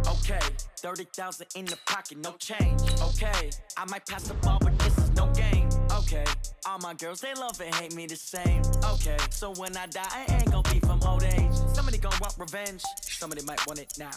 Okay, 30,000 in the pocket, no change. Okay, I might pass the ball, but this is no game. Okay, all my girls, they love and hate me the same. Okay, so when I die, I ain't gon' be from old age. Somebody gon' want revenge, somebody might want it now.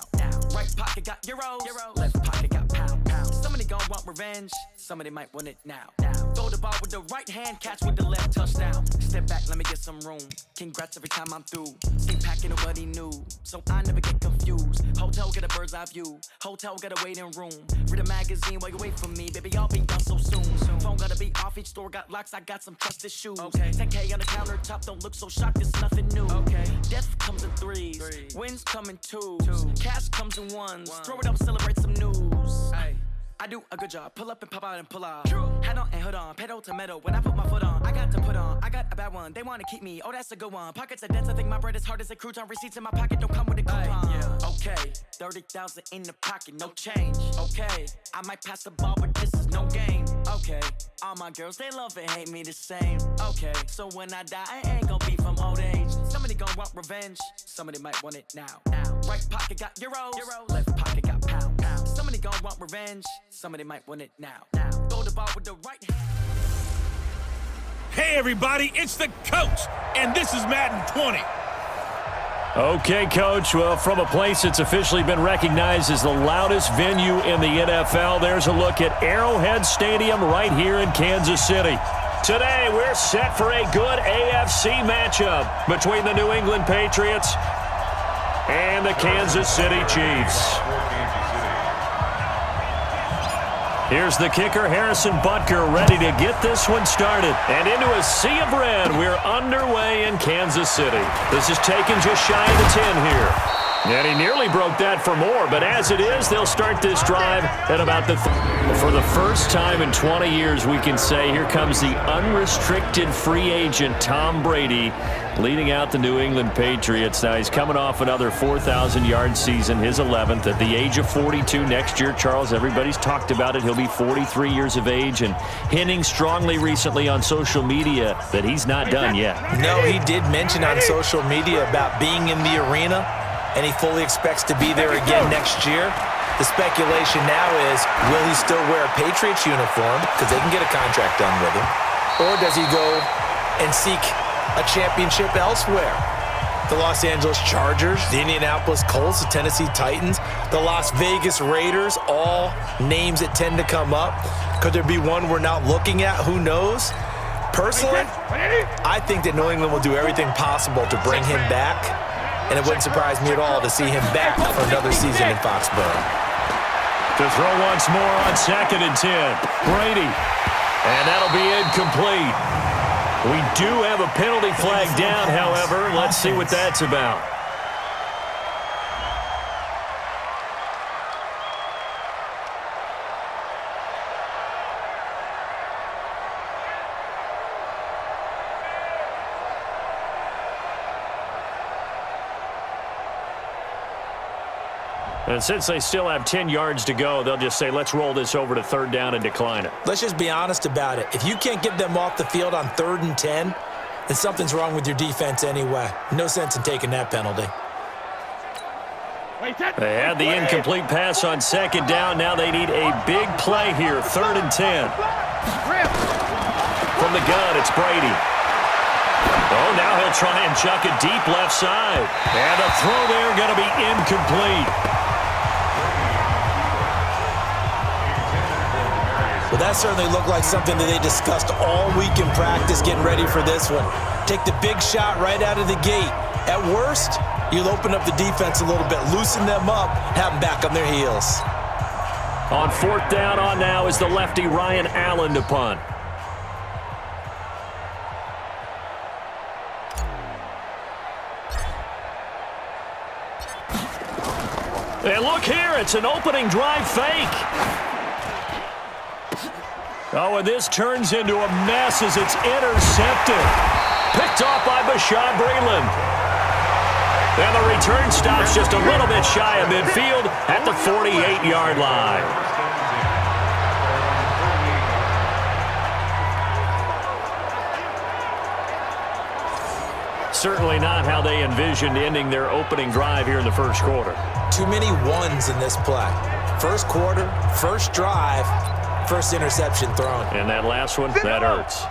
Right pocket got euros, left pocket got pound. Somebody gon' want revenge, somebody might want it now. Throw the ball with the right hand, catch with the left, touchdown. Step back, let me get some room. Congrats every time I'm through. See packing nobody new, so I never get confused. Hotel get a bird's eye view, hotel get a waiting room. Read a magazine while you wait for me, baby, I'll be done so soon. Phone gotta be off, each store got locks, I got some trusted shoes. 10K on the countertop, don't look so shocked, it's nothing new. Death comes in threes, wins come in twos, cash comes in ones. Throw it up, celebrate some news. I do a good job, pull up and pop out and pull off. Hat on and hood on, pedal to metal. When I put my foot on, I got to put on. I got a bad one, they wanna keep me, oh that's a good one. Pockets are dense, I think my bread is hard as a crouton. Receipts in my pocket don't come with a coupon. Okay, 30,000 in the pocket, no change. Okay, I might pass the ball, but this is no game. Okay, all my girls, they love and hate me the same. Okay, so when I die, I ain't gon' be from old age. Somebody gon' want revenge, somebody might want it now. Right pocket got euros, left pocket got pound. Somebody gon' want revenge, somebody might want it now. Throw the ball with the right hand. Hey everybody, it's the coach, and this is Madden 20. Okay, Coach. Well, from a place that's officially been recognized as the loudest venue in the NFL, there's a look at Arrowhead Stadium right here in Kansas City. Today, we're set for a good AFC matchup between the New England Patriots and the Kansas City Chiefs. Here's the kicker, Harrison Butker, ready to get this one started. And into a sea of red, we're underway in Kansas City. This is taken just shy of the 10 here. And he nearly broke that for more, but as it is, they'll start this drive at about the for the first time in 20 years, we can say, here comes the unrestricted free agent Tom Brady leading out the New England Patriots. Now, he's coming off another 4,000-yard season, his 11th, at the age of 42 next year. Charles, everybody's talked about it. He'll be 43 years of age and hinting strongly recently on social media that he's not done yet. No, he did mention on social media about being in the arena, and he fully expects to be there again next year. The speculation now is, will he still wear a Patriots uniform, because they can get a contract done with him, or does he go and seek a championship elsewhere? The Los Angeles Chargers, the Indianapolis Colts, the Tennessee Titans, the Las Vegas Raiders, all names that tend to come up. Could there be one we're not looking at? Who knows? Personally, I think that New England will do everything possible to bring him back, and it wouldn't surprise me at all to see him back for another season in Foxborough. To throw once more on 2nd and 10. Brady. And that'll be incomplete. We do have a penalty flag down, however. Let's see what that's about. And since they still have 10 yards to go, they'll just say, let's roll this over to 3rd down and decline it. Let's just be honest about it. If you can't get them off the field on 3rd and 10, then something's wrong with your defense anyway. No sense in taking that penalty. They had the incomplete pass on 2nd down. Now they need a big play here, 3rd and 10. From the gun, it's Brady. Oh, now he'll try and chuck it deep left side. And the throw there going to be incomplete. Well, that certainly looked like something that they discussed all week in practice getting ready for this one. Take the big shot right out of the gate. At worst, you'll open up the defense a little bit, loosen them up, have them back on their heels. On 4th down on now is the lefty Ryan Allen to punt. And look here, it's an opening drive fake. Oh, and this turns into a mess as it's intercepted. Picked off by Bashaud Breeland. And the return stops just a little bit shy of midfield at the 48-yard line. Certainly not how they envisioned ending their opening drive here in the first quarter. Too many ones in this play. First quarter, first drive, first interception thrown. And that last one, that hurts.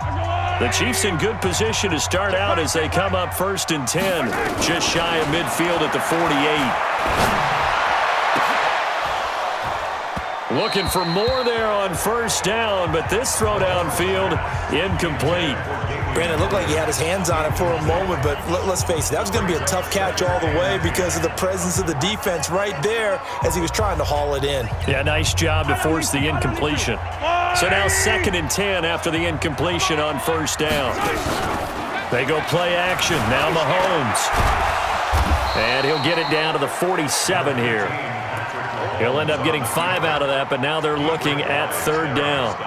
The Chiefs in good position to start out as they come up 1st and 10, just shy of midfield at the 48. Looking for more there on 1st down, but this throw downfield incomplete. Brandon, it looked like he had his hands on it for a moment, but let's face it, that was going to be a tough catch all the way because of the presence of the defense right there as he was trying to haul it in. Yeah, nice job to force the incompletion. So now 2nd and 10 after the incompletion on 1st down. They go play action. Now Mahomes. And he'll get it down to the 47 here. He'll end up getting 5 out of that, but now they're looking at 3rd down.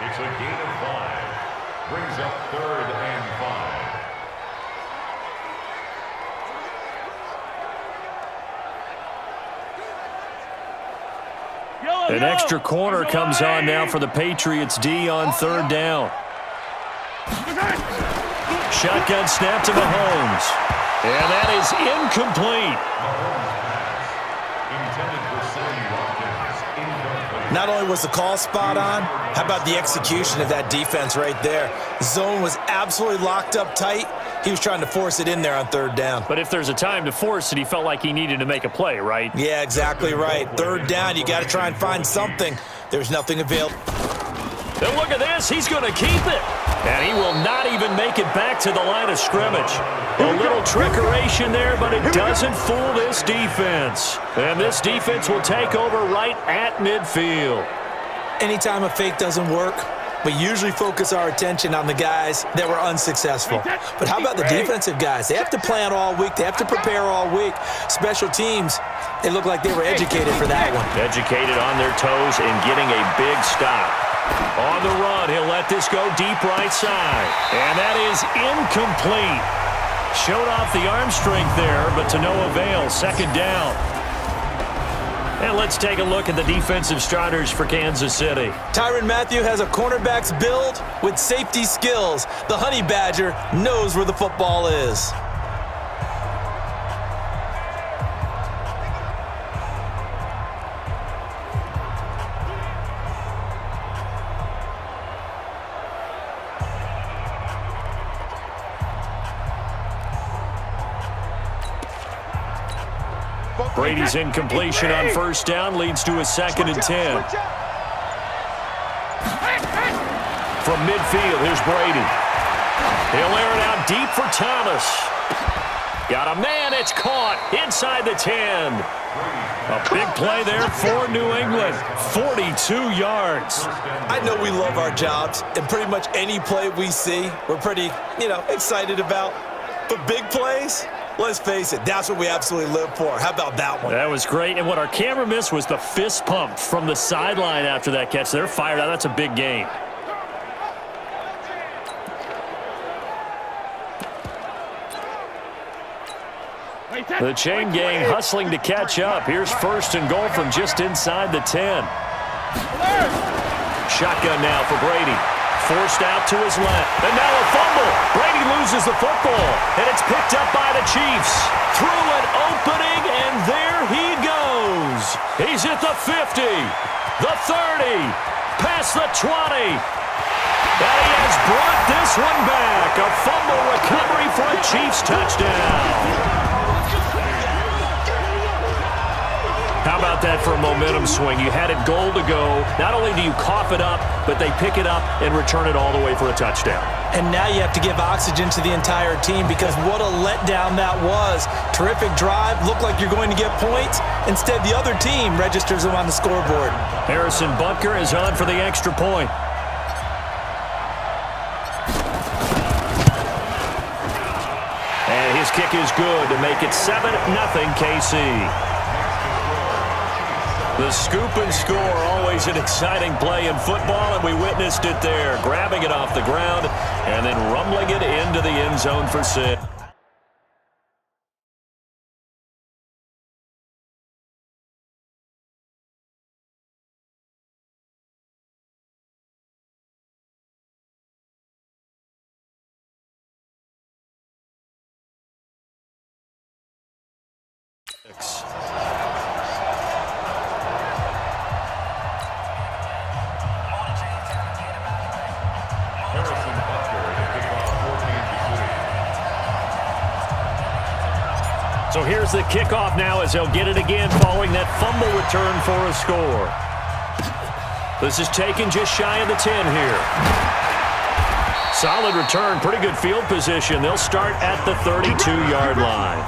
It's a gain of 5. Brings up 3rd and 5. An extra corner comes on now for the Patriots D on 3rd down. Shotgun snap to Mahomes. And that is incomplete. Not only was the call spot on, how about the execution of that defense right there? Zone was absolutely locked up tight. He was trying to force it in there on 3rd down. But if there's a time to force it, he felt like he needed to make a play, right? Yeah, exactly right. 3rd down, you got to try and find something. There's nothing available. Then look at this. He's going to keep it. And he will not even make it back to the line of scrimmage. A little trickeration there, but it doesn't fool this defense. And this defense will take over right at midfield. Anytime a fake doesn't work, we usually focus our attention on the guys that were unsuccessful. But how about the defensive guys? They have to plan all week. They have to prepare all week. Special teams, they look like they were educated for that one. Educated on their toes and getting a big stop. On the run, he'll let this go deep right side. And that is incomplete. Showed off the arm strength there, but to no avail. 2nd down. And let's take a look at the defensive starters for Kansas City. Tyrann Mathieu has a cornerback's build with safety skills. The Honey Badger knows where the football is. Brady's incompletion on 1st down leads to a 2nd and 10. From midfield, here's Brady. He'll air it out deep for Thomas. Got a man, it's caught inside the 10. A big play there for New England. 42 yards. I know we love our jobs, and pretty much any play we see, we're pretty, excited about. But big plays, let's face it, that's what we absolutely live for. How about that one? That was great. And what our camera missed was the fist pump from the sideline after that catch. They're fired out. That's a big gain. The chain gang hustling to catch up. Here's 1st and goal from just inside the 10. Shotgun now for Brady. Forced out to his left. And now a fumble. Brady loses the football. And it's picked up by the Chiefs. Through an opening, and there he goes. He's at the 50, the 30, past the 20. And he has brought this one back. A fumble recovery for a Chiefs touchdown. How about that for a momentum swing? You had it goal to go. Not only do you cough it up, but they pick it up and return it all the way for a touchdown. And now you have to give oxygen to the entire team because what a letdown that was. Terrific drive. Looked like you're going to get points. Instead, the other team registers them on the scoreboard. Harrison Butker is on for the extra point. And his kick is good to make it 7-0 KC. The scoop and score, always an exciting play in football, and we witnessed it there, grabbing it off the ground and then rumbling it into the end zone for 6. Harrison Butker to kick off for Kansas City. So here's the kickoff now as they'll get it again following that fumble return for a score. This is taken just shy of the 10 here. Solid return, pretty good field position. They'll start at the 32-yard line.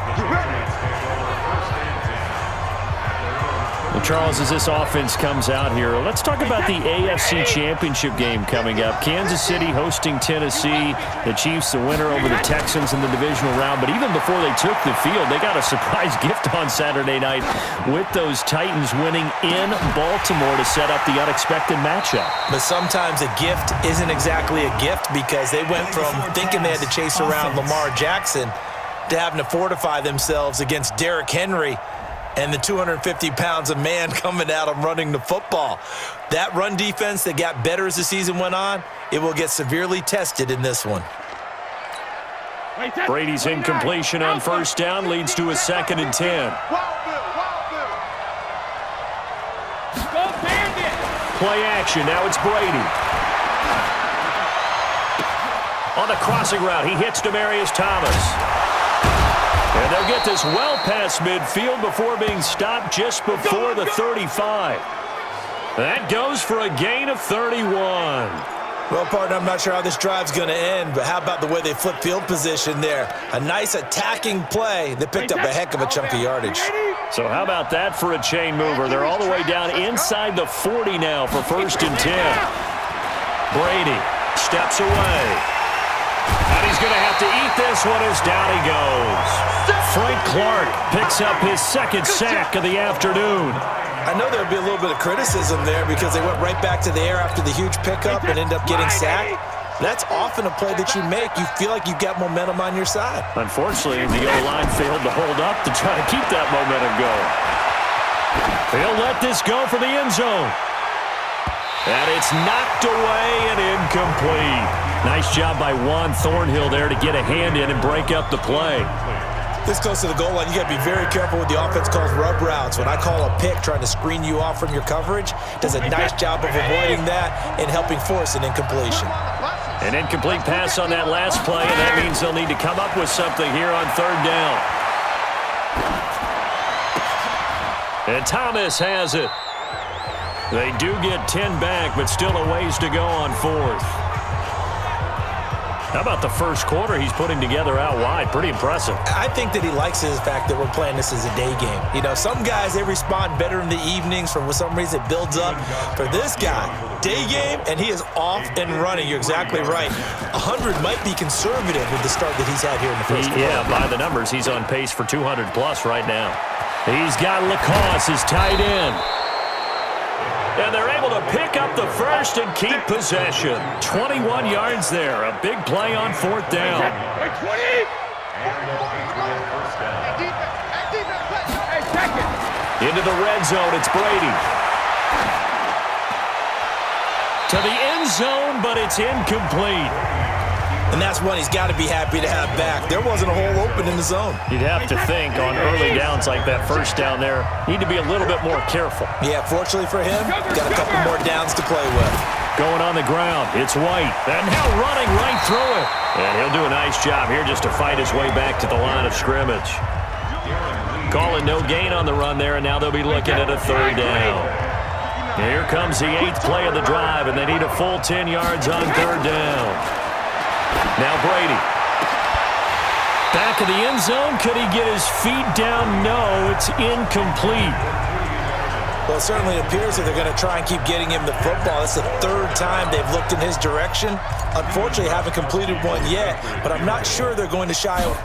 Well, Charles, as this offense comes out here, let's talk about the AFC Championship game coming up. Kansas City hosting Tennessee. The Chiefs the winner over the Texans in the divisional round. But even before they took the field, they got a surprise gift on Saturday night with those Titans winning in Baltimore to set up the unexpected matchup. But sometimes a gift isn't exactly a gift because they went from thinking they had to chase around Lamar Jackson to having to fortify themselves against Derrick Henry and the 250 pounds of man coming at them running the football. That run defense that got better as the season went on, it will get severely tested in this one. Brady's incompletion on first down leads to a 2nd and 10. Play action, now it's Brady. On the crossing route, he hits Demaryius Thomas. And they'll get this well past midfield before being stopped just before the 35. That goes for a gain of 31. Well, partner, I'm not sure how this drive's going to end, but how about the way they flip field position there? A nice attacking play that picked up a heck of a chunk of yardage. So how about that for a chain mover? They're all the way down inside the 40 now for 1st and 10. Brady steps away. And he's going to have to eat this one as down he goes. Frank Clark picks up his 2nd sack of the afternoon. I know there'll be a little bit of criticism there because they went right back to the air after the huge pickup and end up getting sacked. That's often a play that you make. You feel like you've got momentum on your side. Unfortunately, the O-line failed to hold up to try to keep that momentum going. They'll let this go for the end zone. And it's knocked away and incomplete. Nice job by Juan Thornhill there to get a hand in and break up the play. This close to the goal line, you got to be very careful with the offense calls rub routes. When I call a pick trying to screen you off from your coverage, does a nice job of avoiding that and helping force an incompletion. An incomplete pass on that last play, and that means they'll need to come up with something here on 3rd down. And Thomas has it. They do get 10 back, but still a ways to go on 4th. How about the first quarter he's putting together out wide? Pretty impressive. I think that he likes the fact that we're playing this as a day game. You know, some guys, they respond better in the evenings. For some reason, it builds up. For this guy, day game, and he is off and running. You're exactly right. 100 might be conservative with the start that he's had here in the first quarter. Yeah, by the numbers, he's on pace for 200-plus right now. He's got Lacoste, his tight end. And they're able to pick up the first and keep possession. 21 yards there. A big play on 4th down. Into the red zone, it's Brady. To the end zone, but it's incomplete. And that's one he's got to be happy to have back. There wasn't a hole open in the zone. You'd have to think on early downs like that first down there, need to be a little bit more careful. Yeah, fortunately for him, got a couple more downs to play with. Going on the ground, it's White. And now running right through it. And he'll do a nice job here just to fight his way back to the line of scrimmage. Calling no gain on the run there, and now they'll be looking at a 3rd down. Here comes the 8th play of the drive, and they need a full 10 yards on 3rd down. Now Brady. Back of the end zone. Could he get his feet down? No, it's incomplete. Well, it certainly appears that they're going to try and keep getting him the football. It's the 3rd time they've looked in his direction. Unfortunately, haven't completed one yet, but I'm not sure they're going to shy away.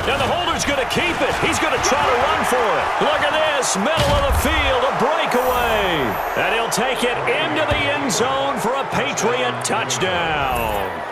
Now the holder's going to keep it. He's going to try to run for it. Look at this. Middle of the field, a breakaway. And he'll take it into the end zone for a Patriot touchdown.